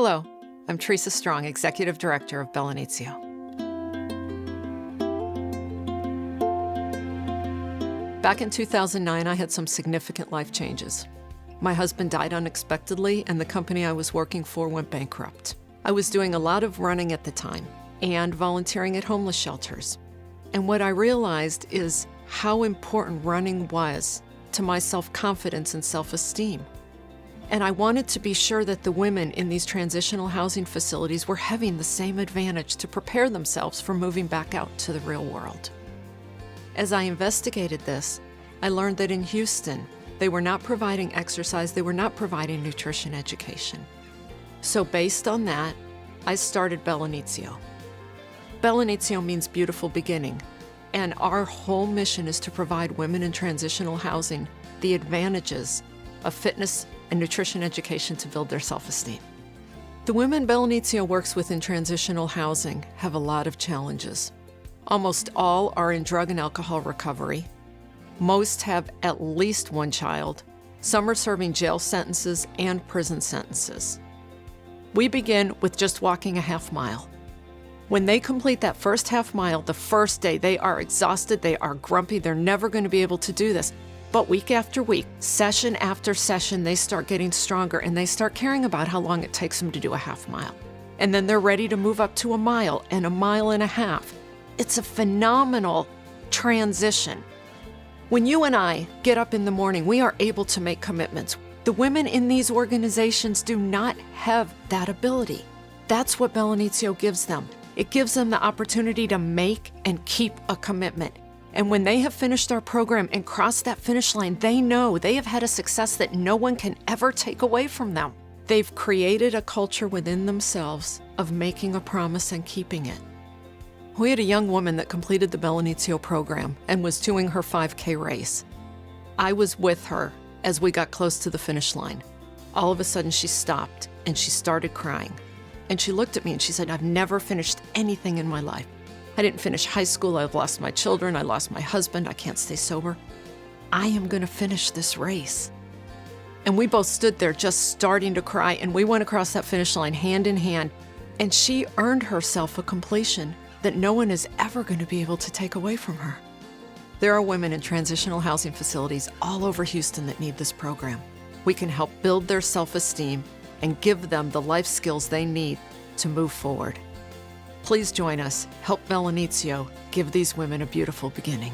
Hello, I'm Teresa Strong, Executive Director of Bel Inizio. Back in 2009, I had some significant life changes. My husband died unexpectedly, and the company I was working for went bankrupt. I was doing a lot of running at the time and volunteering at homeless shelters. And what I realized is how important running was to my self-confidence and self-esteem. And I wanted to be sure that the women in these transitional housing facilities were having the same advantage to prepare themselves for moving back out to the real world. As I investigated this, I learned that in Houston, they were not providing exercise, they were not providing nutrition education. So based on that, I started Bel Inizio. Bel Inizio means beautiful beginning, and our whole mission is to provide women in transitional housing the advantages of fitness and nutrition education to build their self-esteem. The women Bel Inizio works with in transitional housing have a lot of challenges. Almost all are in drug and alcohol recovery. Most have at least one child. Some are serving jail sentences and prison sentences. We begin with just walking a half mile. When they complete that first half mile, the first day, they are exhausted, they are grumpy, they're never going to be able to do this. But week after week, session after session, they start getting stronger and they start caring about how long it takes them to do a half mile. And then they're ready to move up to a mile and a mile and a half. It's a phenomenal transition. When you and I get up in the morning, we are able to make commitments. The women in these organizations do not have that ability. That's what Bel Inizio gives them. It gives them the opportunity to make and keep a commitment. And when they have finished our program and crossed that finish line, they know they have had a success that no one can ever take away from them. They've created a culture within themselves of making a promise and keeping it. We had a young woman that completed the Bel Inizio program and was doing her 5K race. I was with her as we got close to the finish line. All of a sudden she stopped and she started crying. And she looked at me and she said, "I've never finished anything in my life. I didn't finish high school, I've lost my children, I lost my husband, I can't stay sober. I am gonna finish this race." And we both stood there just starting to cry, and we went across that finish line hand in hand, and she earned herself a completion that no one is ever gonna be able to take away from her. There are women in transitional housing facilities all over Houston that need this program. We can help build their self-esteem and give them the life skills they need to move forward. Please join us. Help Bel Inizio give these women a beautiful beginning.